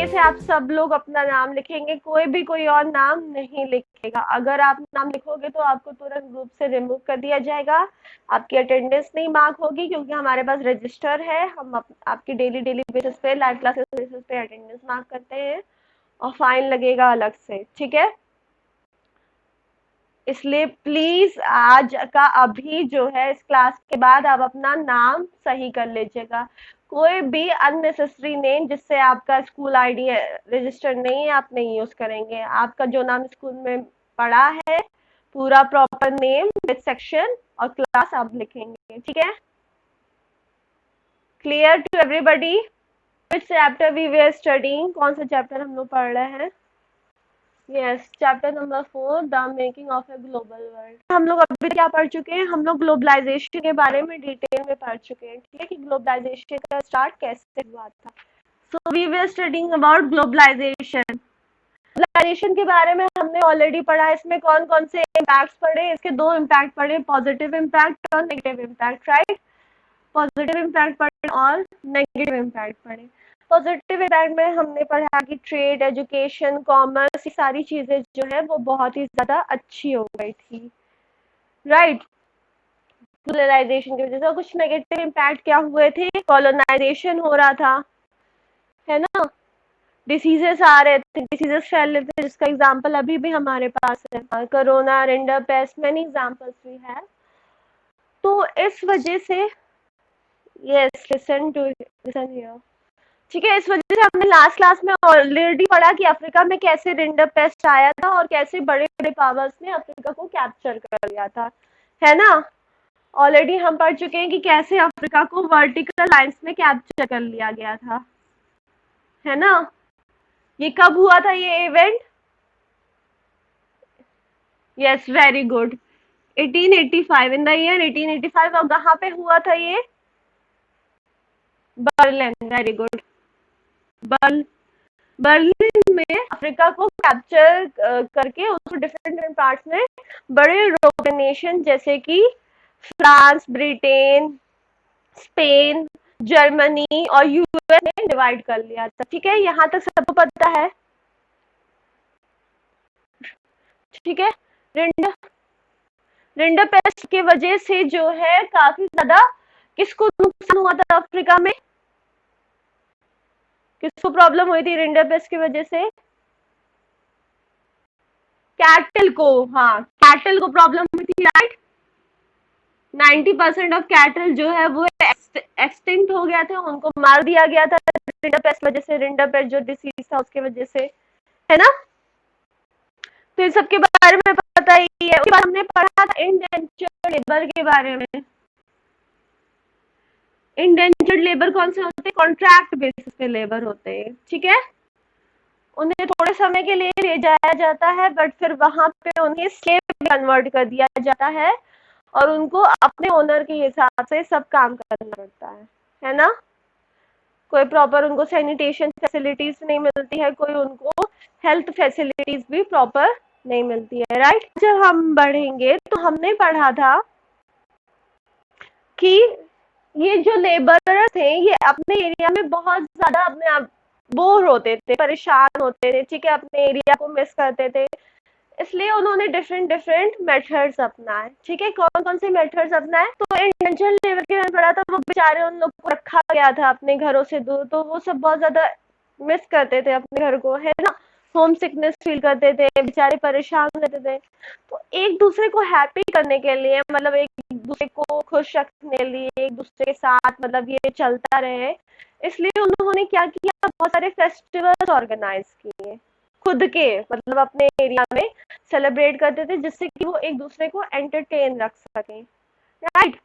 से आप सब लोग अपना नाम लिखेंगे, कोई और नाम नहीं लिखेगा। अगर आप नाम लिखोगे तो आपको तुरंत ग्रुप से रिमूव कर दिया जाएगा, आपकी अटेंडेंस नहीं मार्क होगी, क्योंकि हमारे पास रजिस्टर है। हम आपकी डेली बेसिस पे, लाइव क्लासेस बेसिस पे अटेंडेंस मार्क करते हैं और फाइन लगेगा अलग से, ठीक है। इसलिए प्लीज आज का अभी जो है, इस क्लास के बाद आप अपना नाम सही कर लीजिएगा। कोई भी अननेसेसरी नेम जिससे आपका स्कूल आईडी रजिस्टर नहीं है, आप नहीं यूज करेंगे। आपका जो नाम स्कूल में पढ़ा है, पूरा प्रॉपर नेम विद सेक्शन और क्लास आप लिखेंगे, ठीक है। Clear to everybody? Which chapter we were studying? कौन सा चैप्टर हम लोग पढ़ रहे हैं? Yes, chapter number 4, the making of a global world. हम लोग अभी क्या पढ़ चुके हैं? हम लोग ग्लोबलाइजेशन के बारे में डिटेल में पढ़ चुके हैं, ठीक है, कि ग्लोबलाइजेशन का स्टार्ट कैसे हुआ था। So we were studying about globalisation. Globalisation के बारे में हमने ऑलरेडी पढ़ा। इसमें कौन कौन से इम्पैक्ट पढ़े? इसके दो इम्पैक्ट पढ़े, पॉजिटिव इम्पैक्ट और negative impact, right. Positive impact पढ़े और नेगेटिव इम्पैक्ट पढ़े। पॉजिटिव इम्पैक्ट में हमने पढ़ा कि ट्रेड, एजुकेशन, कॉमर्स, ये सारी चीजें जो है वो बहुत ही ज्यादा अच्छी हो गई थी, राइट, ग्लोबलाइजेशन की वजह से। कुछ नेगेटिव इम्पैक्ट क्या हुए थे? कॉलोनाइजेशन हो रहा था, है ना, डिसीजेस आ रहे थे, डिसीजेस फैल रहे थे, जिसका एग्जाम्पल अभी भी हमारे पास है, corona, render paste, many examples भी है। तो इस वजह से, यस, लिसन हियर, ठीक है, इस वजह से हमने लास्ट क्लास में ऑलरेडी पढ़ा कि अफ्रीका में कैसे रिंडर पेस्ट आया था और कैसे बड़े बड़े पावर्स ने अफ्रीका को कैप्चर कर लिया था, है ना। ऑलरेडी हम पढ़ चुके हैं कि कैसे अफ्रीका को वर्टिकल लाइंस में कैप्चर कर लिया गया था, है ना। ये कब हुआ था ये event? Yes, very good, 1885, in the year 1885। और कहाँ पे हुआ था ये? Berlin, very good. बर्लिन में अफ्रीका को कैप्चर करके उसको डिफरेंट डिफरेंट पार्ट्स में बड़े यूरोपियन नेशन जैसे कि फ्रांस, ब्रिटेन, स्पेन, जर्मनी और यूएस ने डिवाइड कर लिया था, ठीक है। यहाँ तक सबको पता है, ठीक है। रिंडर पेस्ट की वजह से जो है काफी ज्यादा किसको नुकसान हुआ था अफ्रीका में? किसको प्रॉब्लम हुई थी रिंडर पेस्ट की वजह से? कैटल को, हाँ, कैटल को प्रॉब्लम हुई थी, राइट। 90% ऑफ कैटल जो है वो एक्सटिंक्ट हो गया था, उनको मार दिया गया था रिंडर पेस्ट वजह से, रिंडर पेस्ट जो डिसीज था उसके वजह से, है ना। तो इन सबके बारे में पता ही है। उसके बाद हमने पढ़ा था इंडेंचर्ड लेबर के बारे में। इंडेंचर्ड लेबर कौन से होते हैं? कॉन्ट्रैक्ट बेसिस पे लेबर होते हैं, ठीक है। उन्हें थोड़े समय के लिए ले जाया जाता है, बट फिर वहां पे उन्हें स्लेव में कन्वर्ट कर दिया जाता है और उनको अपने ओनर के हिसाब से सब काम करना पड़ता है ना। कोई प्रॉपर उनको सैनिटेशन फैसिलिटीज नहीं मिलती है, कोई उनको हेल्थ फैसिलिटीज भी प्रॉपर नहीं मिलती है, राइट। जब हम बढ़ेंगे तो हमने पढ़ा था कि ये जो लेबर थे ये अपने एरिया में बहुत ज्यादा अपने आप बोर होते थे, परेशान होते थे, ठीक है, अपने एरिया को मिस करते थे। इसलिए उन्होंने डिफरेंट डिफरेंट मेथड्स अपनाए, ठीक है। कौन कौन से मेथड्स अपनाए? तो इंडेंचर्ड लेबर के मैंने पढ़ा था, वो बेचारे उन लोग को रखा गया था अपने घरों से दूर, तो वो सब बहुत ज्यादा मिस करते थे अपने घर को, है ना। होम सिकनेस फील करते थे, बेचारे परेशान रहते थे। तो एक दूसरे को हैप्पी करने के लिए, मतलब एक दूसरे को खुश रखने के लिए, एक दूसरे के साथ मतलब ये चलता रहे, इसलिए उन्होंने क्या किया, बहुत सारे फेस्टिवल्स ऑर्गेनाइज किए खुद के, मतलब अपने एरिया में सेलिब्रेट करते थे, जिससे कि वो एक दूसरे को एंटरटेन रख सके, राइट,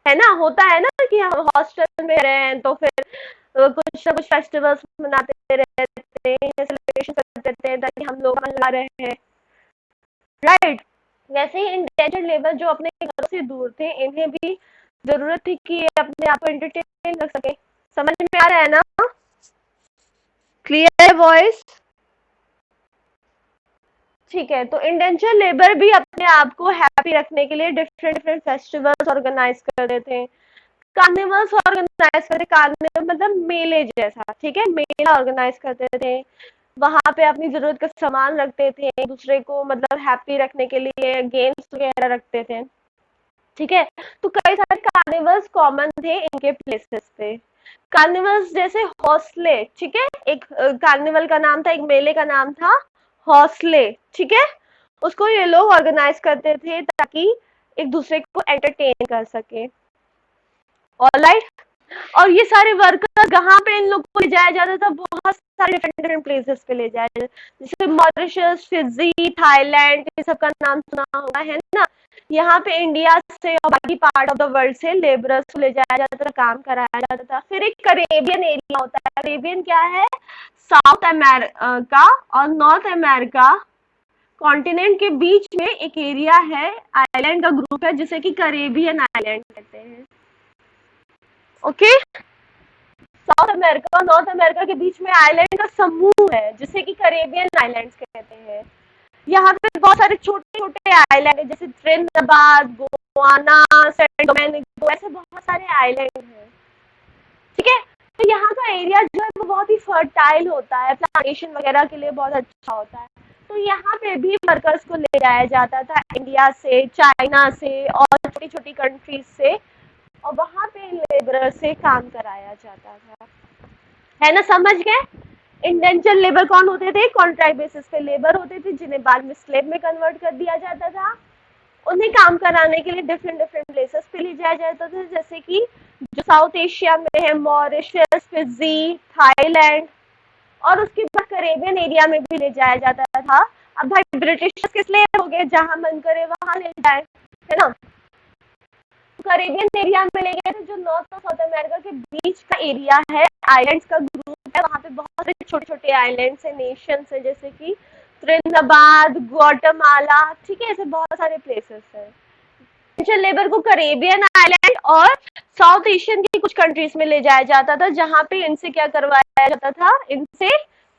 है ना। होता है ना कि हम हॉस्टल में रहे हैं तो फिर कुछ ना कुछ फेस्टिवल्स मनाते रहते हैं, सेलिब्रेशन करते रहते हैं ताकि हम लोग मना रहे हैं, राइट। वैसे ही इंडेंचर्ड लेबर जो अपने घरों से दूर थे, इन्हें भी जरूरत थी कि अपने आप को एंटरटेन रख सके। समझ में आ रहा है ना? क्लियर है वॉइस? ठीक है। तो इंडेंचर लेबर भी अपने आप को हैप्पी रखने के लिए डिफरेंट डिफरेंट फेस्टिवल्स ऑर्गेनाइज करते थे। कार्निवल्स ऑर्गेनाइज करते, कार्निवल मतलब मेले जैसा, ठीक है, मेला ऑर्गेनाइज करते थे, वहां पे अपनी जरूरत का सामान रखते थे, एक दूसरे को मतलब हैप्पी रखने के लिए गेम्स वगैरह रखते थे, ठीक है। तो कई सारे कार्निवल्स कॉमन थे इनके प्लेसेस पे। कार्निवल्स जैसे हौसले, ठीक है, एक कार्निवल का नाम था, एक मेले का नाम था हौसले, ठीक है। उसको ये लोग ऑर्गेनाइज करते थे ताकि एक दूसरे को एंटरटेन कर सके। ऑलराइट। और ये सारे वर्कर कहाँ पे इन लोग को ले जाया जाता था, बहुत सारे डिफरेंट डिफरेंट प्लेसेस पे ले जाया जाता, जैसे मॉरिशस, फिजी, थाईलैंड, ये सब का नाम सुना होगा, है ना। यहाँ पे इंडिया से और बाकी पार्ट ऑफ द वर्ल्ड से लेबरर्स को ले जाया जाता था, काम कराया जाता था। फिर एक करेबियन एरिया होता है, करेबियन क्या है, साउथ अमेरिका और नॉर्थ अमेरिका कॉन्टिनेंट के बीच में एक एरिया है, आइलैंड का ग्रुप है, जिसे कि करेबियन आइलैंड कहते हैं। ओके, साउथ अमेरिका और नॉर्थ अमेरिका के बीच में आइलैंड का समूह है, जिसे कि करेबियन आइलैंड्स कहते हैं। यहाँ पे बहुत सारे छोटे छोटे आइलैंड है, जैसे ट्रिनिदाद, गोवाना, सेंट डोमिनिगो, ऐसे बहुत सारे आइलैंड हैं, ठीक है। तो यहाँ का एरिया जो है वो बहुत ही फर्टाइल होता है, प्लांटेशन वगैरह के लिए बहुत अच्छा होता है। तो यहाँ पे भी वर्कर्स को ले जाया जाता था, इंडिया से, चाइना से और छोटी छोटी कंट्रीज से, और वहां पे लेबर से काम कराया जाता था, है ना, समझ गए। इंडेंचर लेबर कौन होते थे, कॉन्ट्रैक्ट बेसिस पे लेबर होते थे, जिन्हें बाद में स्लेव में कन्वर्ट कर दिया जाता था। उन्हें काम कराने के लिए डिफरेंट डिफरेंट प्लेसेस पे ले जाया जाता था, जैसे कि जो साउथ एशिया में है, मॉरिशस, फिजी, थाईलैंड, और उसके बाद करेबियन एरिया में भी ले जाया जाता था। अब भाई ब्रिटिश के स्लेव हो गए, जहां मन करे वहां ले जाए, है ना। करेबियन एरिया में ले गए थे, जो नॉर्थ और साउथ अमेरिका के बीच का एरिया है, आइलैंड्स का ग्रुप है, वहां पे बहुत सारे छोटे छोटे आइलैंड्स है, नेशंस है, जैसे कि त्रिनिदाद, ग्वाटेमाला, ठीक है, ऐसे बहुत सारे प्लेसेस है। लेबर को करेबियन आइलैंड और साउथ एशियन की कुछ कंट्रीज में ले जाया जाता था, जहां पे इनसे क्या करवाया जाता था, इनसे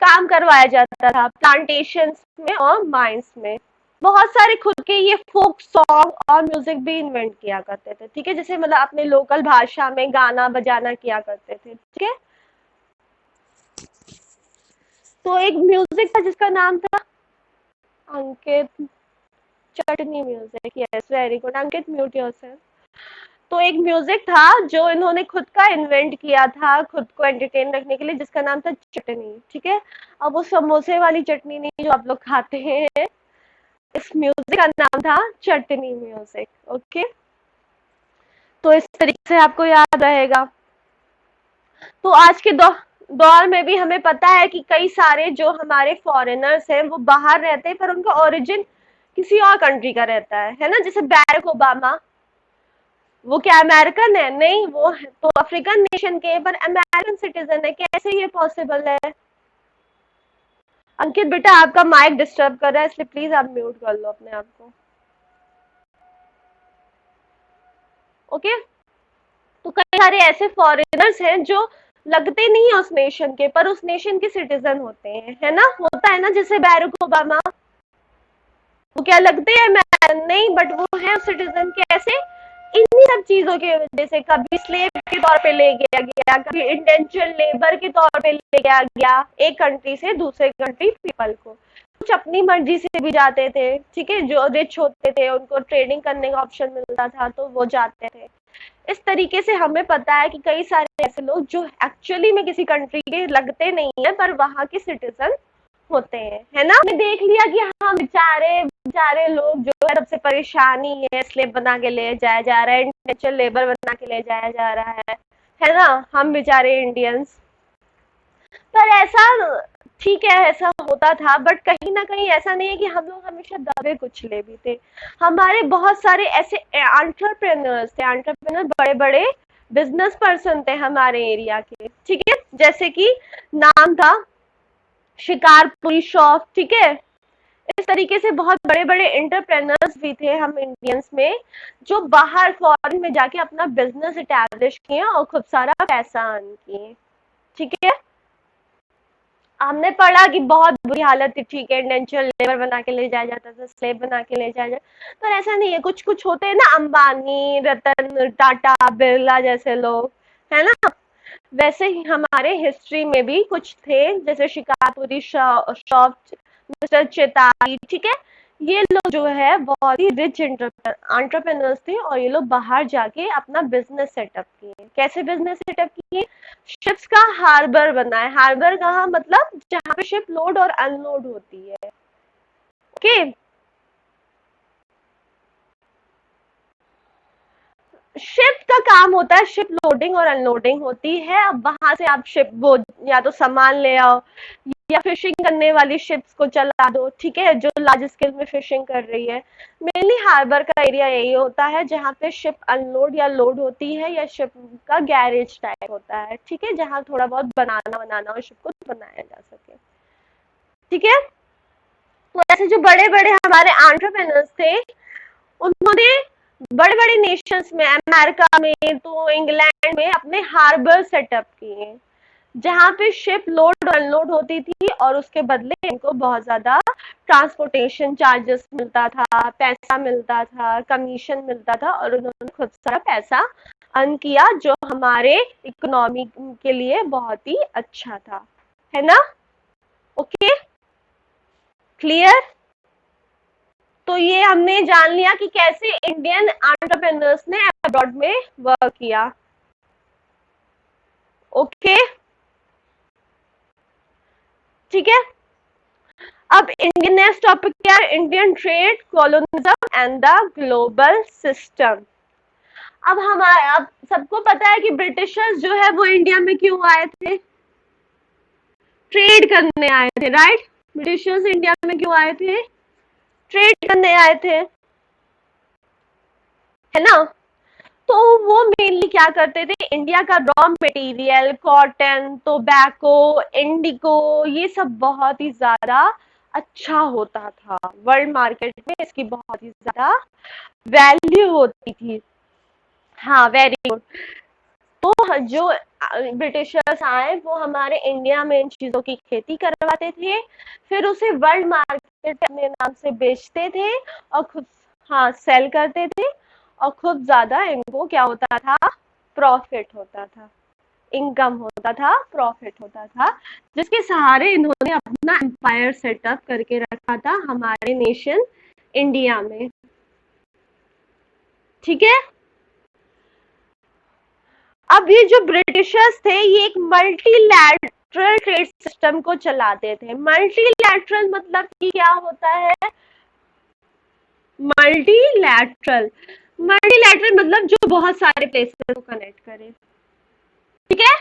काम करवाया जाता था, प्लांटेशन में और माइंस में। बहुत सारे खुद के ये फोक सॉन्ग और म्यूजिक भी इन्वेंट किया करते थे, ठीक है, जैसे मतलब अपने लोकल भाषा में गाना बजाना किया करते थे, ठीक है। तो एक म्यूजिक था जिसका नाम था अंकित चटनी म्यूजिक, यस वेरी गुड अंकित, म्यूट योरसेल्फ। तो एक म्यूजिक था जो इन्होंने खुद का इन्वेंट किया था, खुद को एंटरटेन रखने के लिए, जिसका नाम था चटनी, ठीक है। अब वो समोसे वाली चटनी नहीं जो आप लोग खाते हैं, इस म्यूजिक का नाम था चटनी म्यूजिक, ओके। तो इस तरीके से आपको याद रहेगा। तो आज के दौर में भी हमें पता है कि कई सारे जो हमारे फॉरेनर्स हैं वो बाहर रहते हैं, पर उनका ओरिजिन किसी और कंट्री का रहता है ना, जैसे बैरक ओबामा, वो क्या अमेरिकन है? नहीं, वो तो अफ्रीकन नेशन के, पर अमेरिकन सिटीजन है। कैसे ये पॉसिबल है? अंकित बेटा आपका माइक डिस्टर्ब कर रहा है, इसलिए प्लीज आप म्यूट कर लो अपने आप को, ओके। तो कई सारे ऐसे फॉरेनर्स हैं जो लगते नहीं है उस नेशन के, पर उस नेशन के सिटीजन होते हैं, है ना, होता है ना, जैसे बैरक ओबामा, वो क्या लगते हैं नहीं, बट वो है सिटीजन। कैसे? इन्हीं सब चीजों की वजह से, कभी स्लेव के तौर पे ले गया गया, कभी इंडेंचर लेबर के तौर पे ले गया गया एक कंट्री से दूसरे कंट्री पीपल को। कुछ अपनी मर्जी से भी जाते थे, ठीक है, जो रिच होते थे उनको ट्रेडिंग करने का ऑप्शन मिलता था तो वो जाते थे। इस तरीके से हमें पता है कि कई सारे ऐसे लोग जो एक्चुअली में किसी कंट्री के लगते नहीं है, पर वहां के सिटीजन होते हैं, है ना। हमने देख लिया कि हाँ बेचारे बेचारे लोग जो है सबसे परेशानी है, स्लेव बना के ले जाया जा रहा है, इंडेंचर लेबर बना के ले जाया जा रहा है ना, हम बेचारे इंडियंस। पर ऐसा ठीक है, ऐसा होता था, बट कहीं ना कहीं ऐसा नहीं है कि हम लोग हमेशा दबे कुचले भी थे। हमारे बहुत सारे ऐसे एंटरप्रेन्योर्स थे, एंटरप्रेन्योर बड़े बड़े बिजनेस पर्सन थे हमारे एरिया के, ठीक है, जैसे कि नाम था शिकारपुरी शॉप, ठीक है। इस तरीके से बहुत बड़े बड़े एंटरप्रेन्योर्स भी थे हम इंडियंस में, जो बाहर फॉरेन में जाके अपना बिजनेस इस्टेब्लिश किए और खूब सारा पैसा अर्न किए, ठीक है। हमने पढ़ा कि बहुत बुरी हालत थी, ठीक है, इंडेंचर लेबर बना के ले जाया जाता था, स्लेव बना के ले जाया जाता, पर ऐसा नहीं है। कुछ कुछ होते हैं ना, अंबानी, रतन टाटा, बिरला जैसे लोग, है ना, वैसे ही हमारे हिस्ट्री में भी कुछ थे, जैसे शिकारपुरी शॉप, मिस्टर चेताली, ठीक है। ये लोग जो है बहुत ही रिच एंटरप्रेन्योर्स थे, और ये लोग बाहर जाके अपना बिजनेस सेटअप किए। कैसे बिजनेस सेटअप किए? शिप्स का हार्बर बनाए। हार्बर कहाँ? मतलब जहाँ पे शिप लोड और अनलोड होती है। ओके, शिप का काम होता है, शिप लोडिंग और अनलोडिंग होती है। अब वहां से आप शिप वो या तो सामान ले आओ, या फिशिंग करने वाली शिप्स को चला दो, ठीक है, जो लार्ज स्केल में फिशिंग कर रही है। मेनली हार्बर का एरिया यही होता है जहाँ पे शिप अनलोड या लोड होती है, या शिप का गैरेज टाइप होता है, ठीक है, जहाँ थोड़ा बहुत बनाना बनाना और शिप को बनाया जा सके, ठीक है। तो ऐसे जो बड़े बड़े हमारे एंटरप्रेन्योर्स थे, उन्होंने बड़े बड़े नेशंस में, अमेरिका में तो इंग्लैंड में अपने हार्बर सेटअप किए, जहाँ पे शिप लोड और अनलोड होती थी, और उसके बदले इनको बहुत ज्यादा ट्रांसपोर्टेशन चार्जेस मिलता था, पैसा मिलता था, कमीशन मिलता था, और उन्होंने खुद सारा पैसा अर्न किया, जो हमारे इकोनॉमी के लिए बहुत ही अच्छा था, है ना। Okay, clear. तो ये हमने जान लिया कि कैसे इंडियन एंटरप्रेन्योर्स ने अब्रॉड में वर्क किया। ओके, ठीक है। अब इंडियन नेक्स्ट टॉपिक क्या है? Indian trade, colonialism and the global system. अब सबको पता है कि ब्रिटिशर्स जो है वो इंडिया में क्यों आए थे? ट्रेड करने आए थे, राइट। ब्रिटिशर्स इंडिया में क्यों आए थे? ट्रेड करने आए थे, है ना। तो वो मेनली क्या करते थे? इंडिया का रॉ मटेरियल, कॉटन, टोबैको, इंडिको, ये सब बहुत ही ज्यादा अच्छा होता था। वर्ल्ड मार्केट में इसकी बहुत ही ज्यादा वैल्यू होती थी। हाँ, वेरी गुड। तो जो ब्रिटिशर्स आए, वो हमारे इंडिया में इन चीजों की खेती करवाते थे, फिर उसे वर्ल्ड मार्केट अपने नाम से बेचते थे, और खुद, हाँ, सेल करते थे, और खूब ज्यादा इनको क्या होता था? प्रॉफिट होता था, इनकम होता था, प्रॉफिट होता था, जिसके सहारे इन्होंने अपना एम्पायर सेटअप करके रखा था हमारे नेशन इंडिया में, ठीक है। अब ये जो ब्रिटिशर्स थे, ये एक मल्टीलैटरल ट्रेड सिस्टम को चलाते थे। मल्टीलैटरल मतलब कि क्या होता है? मल्टीलैटरल मल्टीलैटरल मतलब जो बहुत सारे प्लेसेस को कनेक्ट करे, ठीक है।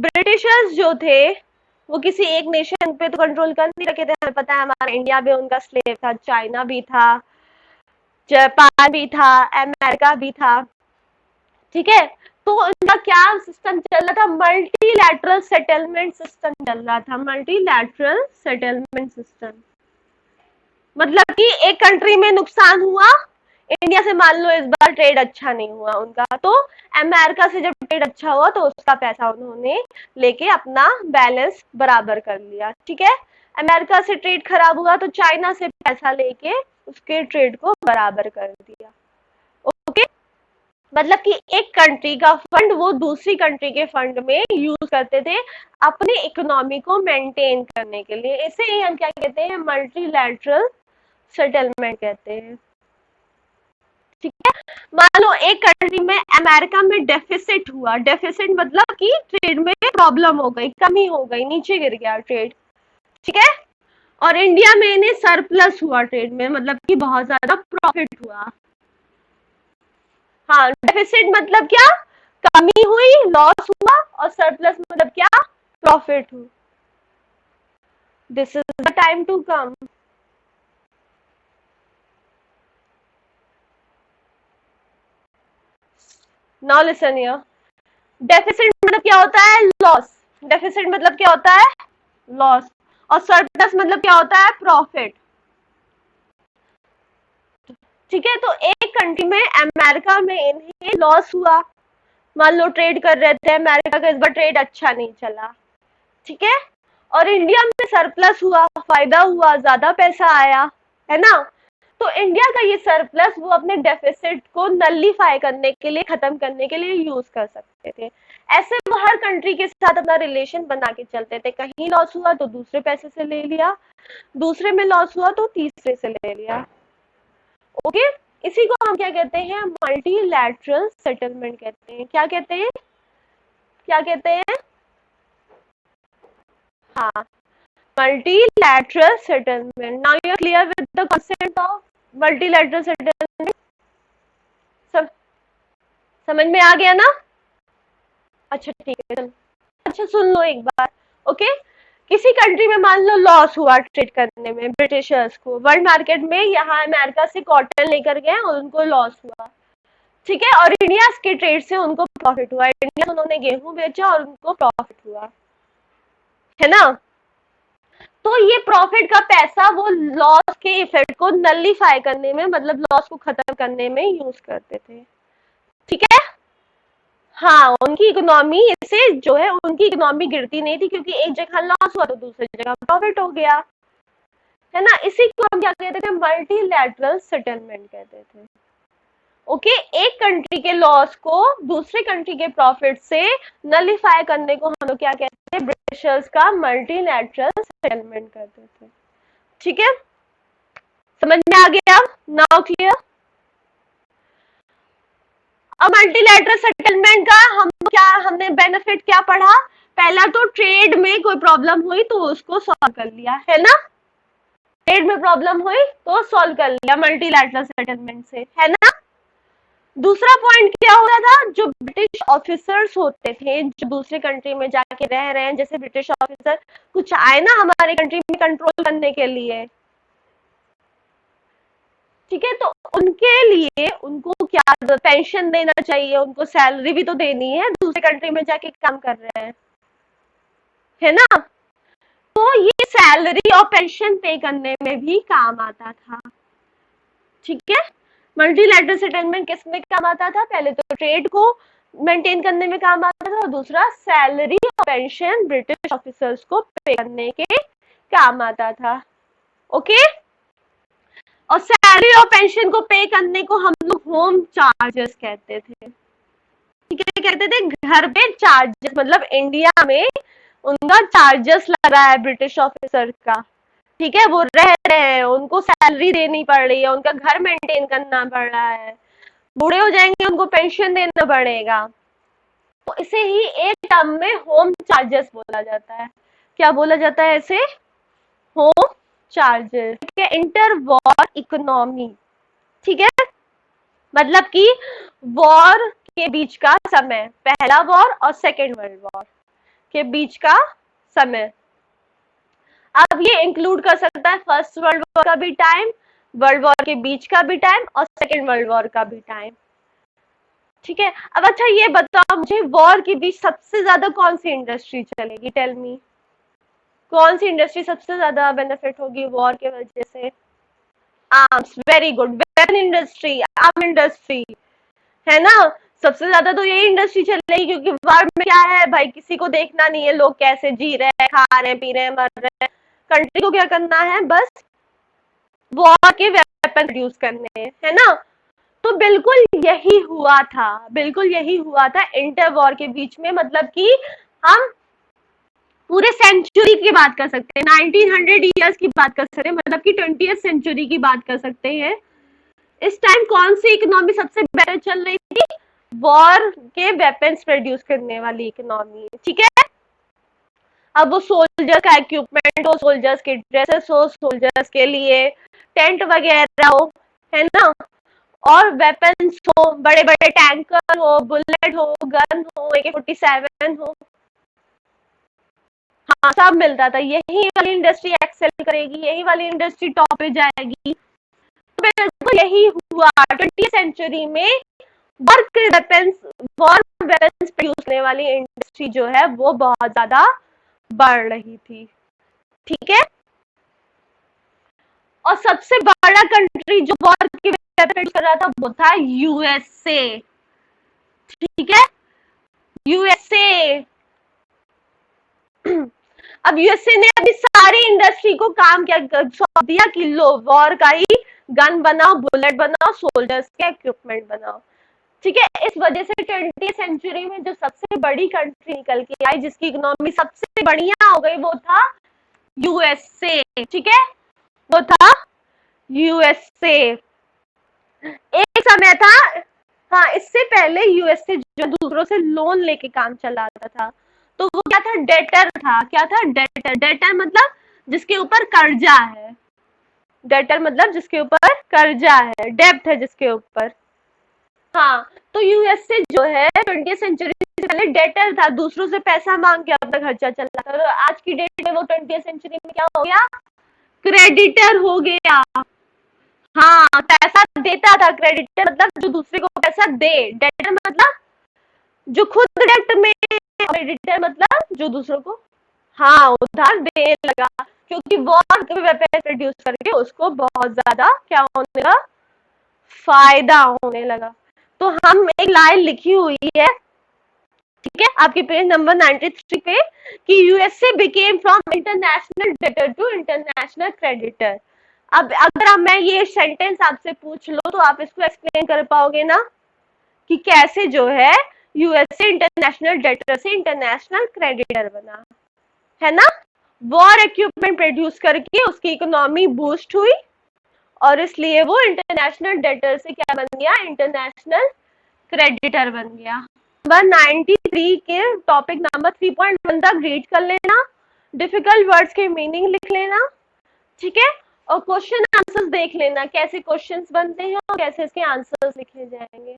ब्रिटिशर्स जो थे, वो किसी एक नेशन पे तो कंट्रोल कर नहीं रखे थे। हमें पता है हमारा इंडिया भी उनका स्लेव था, चाइना भी था, जापान भी था, अमेरिका भी था, ठीक है। तो उनका क्या सिस्टम चल रहा था? मल्टीलैटरल सेटलमेंट सिस्टम चल रहा था। मल्टीलैटरल सेटलमेंट सिस्टम मतलब कि एक कंट्री में नुकसान हुआ, इंडिया से मान लो इस बार ट्रेड अच्छा नहीं हुआ उनका, तो अमेरिका से जब ट्रेड अच्छा हुआ तो उसका पैसा उन्होंने लेके अपना बैलेंस बराबर कर लिया, ठीक है। अमेरिका से ट्रेड खराब हुआ तो चाइना से पैसा लेके उसके ट्रेड को बराबर कर दिया। ओके, मतलब कि एक कंट्री का फंड वो दूसरी कंट्री के फंड में यूज करते थे अपने इकोनॉमी को मेंटेन करने के लिए। इसे ही हम क्या कहते हैं? मल्टीलैटरल सेटलमेंट कहते हैं, ठीक है। मान लो एक कंट्री में, अमेरिका में डेफिसिट हुआ। डेफिसिट मतलब कि ट्रेड में प्रॉब्लम हो गई, कमी हो गई, नीचे गिर गया ट्रेड, ठीक है। और इंडिया में इन्हें सरप्लस हुआ ट्रेड में, मतलब कि बहुत ज्यादा प्रॉफिट हुआ। हाँ, डेफिसिट मतलब क्या? कमी हुई, लॉस हुआ, और सरप्लस मतलब क्या? प्रॉफिट हुआ। This is the time to come. Now listen here. Deficit मतलब क्या होता है? लॉस। डेफिसिट मतलब क्या होता है? लॉस। और सरप्लस मतलब क्या होता है? प्रॉफिट, ठीक है। तो एक कंट्री में, अमेरिका में, इन्हें लॉस हुआ। मान लो ट्रेड कर रहे थे अमेरिका का, इस बार ट्रेड अच्छा नहीं चला, ठीक है, और इंडिया में सरप्लस हुआ, फायदा हुआ, ज्यादा पैसा आया, है ना। तो इंडिया का ये सरप्लस वो अपने डेफिसिट को नलिफाई करने के लिए, खत्म करने के लिए यूज कर सकते थे। ऐसे वो हर कंट्री के साथ अपना रिलेशन बना के चलते थे, कहीं लॉस हुआ तो दूसरे पैसे से ले लिया, दूसरे में लॉस हुआ तो तीसरे से ले लिया। ओके, इसी को हम क्या कहते हैं, मल्टीलैटरल सेटलमेंट कहते हैं। क्या कहते हैं, क्या कहते हैं, हाँ, multilateral settlement. Now you are clear with the concept of multilateral settlement? सब समझ में आ गया ना? अच्छा ठीक है, अच्छा सुन लो एक बार। ओके, किसी कंट्री में मान लो लॉस हुआ ट्रेड करने में, ब्रिटिशर्स को वर्ल्ड मार्केट में, यहाँ अमेरिका से कॉटन लेकर गए और उनको लॉस हुआ, ठीक है, और इंडिया के ट्रेड से उनको प्रॉफिट हुआ, इंडिया से उन्होंने गेहूं बेचा और उनको प्रॉफिट हुआ, है ना। तो ये प्रॉफिट का पैसा वो लॉस के इफेक्ट को नलिफाई करने में, मतलब लॉस को खत्म करने में यूज करते थे, ठीक है। हाँ, उनकी इकोनॉमी से जो है, उनकी इकोनॉमी गिरती नहीं थी, क्योंकि एक जगह लॉस हुआ तो दूसरी जगह प्रॉफिट हो गया, है ना। इसी को हम क्या कहते थे, मल्टीलैटरल सेटलमेंट कहते थे। ओके, एक कंट्री के लॉस को दूसरे कंट्री के प्रॉफिट से नलिफाई करने को हम लोग क्या कहते हैं, ब्रिटिशर्स का मल्टीलैटरल सेटलमेंट करते थे, ठीक है। समझ में आ गया, नाउ क्लियर। अब मल्टीलैटरल सेटलमेंट का हमने बेनिफिट क्या पढ़ा, पहला तो ट्रेड में कोई प्रॉब्लम हुई तो उसको सॉल्व कर लिया, है ना। ट्रेड में प्रॉब्लम हुई तो सॉल्व कर लिया मल्टीलैटरल सेटलमेंट से, है ना। दूसरा पॉइंट क्या हो रहा था, जो ब्रिटिश ऑफिसर्स होते थे जो दूसरे कंट्री में जाके रह रहे हैं, जैसे ब्रिटिश ऑफिसर कुछ आए ना हमारे कंट्री में कंट्रोल करने के लिए, ठीक है, तो उनके लिए उनको क्या पेंशन देना चाहिए, उनको सैलरी भी तो देनी है, दूसरे कंट्री में जाके काम कर रहे हैं, है ना। तो ये सैलरी और पेंशन पे करने में भी काम आता था, ठीक है। मल्टीलैटरल सेटलमेंट किस में काम आता था, पहले तो ट्रेड को मेंटेन करने में काम आता था, और दूसरा सैलरी और पेंशन ब्रिटिश ऑफिसर्स को पे करने के काम आता था, ओके। और सैलरी और पेंशन को पे करने को हम लोग होम चार्जेस कहते थे, ठीक है, कहते थे घर पे चार्जेस, मतलब इंडिया में उनका चार्जेस लगा है ब्रिटिश ऑफिसर का, ठीक है, वो रह रहे हैं, उनको सैलरी देनी पड़ रही है, उनका घर मेंटेन करना पड़ रहा है, बूढ़े हो जाएंगे उनको पेंशन देना पड़ेगा, तो इसे ही एक टर्म में होम चार्जेस बोला जाता है। क्या बोला जाता है इसे, होम चार्जेस, ठीक है। इंटर वॉर इकोनॉमी, ठीक है, मतलब कि वॉर के बीच का समय, पहला वॉर और सेकेंड वर्ल्ड वॉर के बीच का समय, अब ये इंक्लूड कर सकता है फर्स्ट वर्ल्ड वॉर का भी टाइम, वर्ल्ड वॉर के बीच का भी टाइम, और सेकेंड वर्ल्ड वॉर का भी टाइम, ठीक है। अब अच्छा ये बताओ मुझे, वॉर के बीच सबसे ज्यादा कौन सी इंडस्ट्री चलेगी, टेल मी, कौन सी इंडस्ट्री सबसे ज्यादा बेनिफिट होगी वॉर के वजह से, arms, very good, weapon industry, arm industry, है ना। सबसे ज्यादा तो यही इंडस्ट्री चलेगी, क्योंकि वॉर में क्या है भाई, किसी को देखना नहीं है लोग कैसे जी रहे हैं, खा रहे हैं, पी रहे हैं, मर रहे हैं, कंट्री को क्या करना है, बस वॉर के वेपन प्रोड्यूस करने हैं, है ना। तो बिल्कुल यही हुआ था, बिल्कुल यही हुआ था इंटर वॉर के बीच में, मतलब कि हम पूरे सेंचुरी की बात कर सकते हैं, 1900 ईयर्स की बात कर सकते हैं, मतलब कि 20th सेंचुरी की बात कर सकते हैं। इस टाइम कौन सी इकोनॉमी सबसे बेटर चल रही थी, वॉर के वेपन्स प्रोड्यूस करने वाली इकोनॉमी, ठीक है। अब वो सोल्जर का इक्विपमेंट हो, सोल्जर्स के ड्रेसेस हो, सोल्जर्स के लिए टेंट वगैरह हो, है ना, और वेपन्स हो, बड़े बड़े टैंकर हो, बुलेट हो, गन हो, AK-47 हो, हाँ सब मिलता था। यही वाली इंडस्ट्री एक्सेल करेगी, यही वाली इंडस्ट्री टॉप पे जाएगी। तो बिल्कुल यही हुआ 20th सेंचुरी में, वॉर वेपन्स प्रोड्यूस करने वाली इंडस्ट्री जो है वो बहुत ज्यादा बढ़ रही थी, ठीक है। और सबसे बड़ा कंट्री जो वॉर के वेपन कर रहा था वो था यूएसए, ठीक है, यूएसए। अब यूएसए ने अपनी सारी इंडस्ट्री को काम क्या सौंप दिया कि लो वॉर का ही गन बनाओ, बुलेट बनाओ, सोल्जर्स के इक्विपमेंट बनाओ। ठीक है, इस वजह से 20th सेंचुरी में जो सबसे बड़ी कंट्री निकल के आई, जिसकी इकोनॉमी सबसे बढ़िया हो गई, वो था यूएसए। ठीक है, वो था यूएसए। एक समय था, हाँ, इससे पहले यूएसए जो दूसरों से लोन लेके काम चलाता था, तो वो क्या था, डेटर था। क्या था, डेटर। डेटर मतलब जिसके ऊपर कर्जा है। डेटर मतलब जिसके ऊपर कर्जा है, डेब्ट है जिसके ऊपर। हाँ, तो यूएसए जो है 20th सेंचुरी से पहले डेटर था, दूसरों से पैसा मांग के अपना खर्चा चलाता था। तो आज की डेट में वो 20th सेंचुरी में क्या हो गया, क्रेडिटर हो गया। हाँ, पैसा देता था। क्रेडिटर मतलब जो दूसरे को पैसा दे, डेटर मतलब जो खुद डेट में, क्रेडिटर मतलब जो दूसरों को हाँ उधार देने लगा, क्योंकि वॉर वेपन प्रोड्यूस करके उसको बहुत ज्यादा क्या होने लगा, फायदा होने लगा। तो हम एक लाइन लिखी हुई है, ठीक है, आपके पेज नंबर 93 पे, कि USA became from international debtor to international creditor. अब अगर मैं ये सेंटेंस आपसे पूछ लो तो आप इसको एक्सप्लेन कर पाओगे ना, कि कैसे जो है यूएसए इंटरनेशनल डेटर से इंटरनेशनल क्रेडिटर बना, है ना। वॉर इक्विपमेंट प्रोड्यूस करके उसकी इकोनॉमी बूस्ट हुई, और इसलिए वो इंटरनेशनल डेटर से क्या बन गया, इंटरनेशनल क्रेडिटर बन गया। नंबर 93 के टॉपिक नंबर 3.1 तक रीड कर लेना, डिफिकल्ट वर्ड्स के मीनिंग लिख लेना, ठीक है, और क्वेश्चन आंसर्स देख लेना कैसे क्वेश्चंस बनते हैं और कैसे इसके आंसर्स लिखे जाएंगे।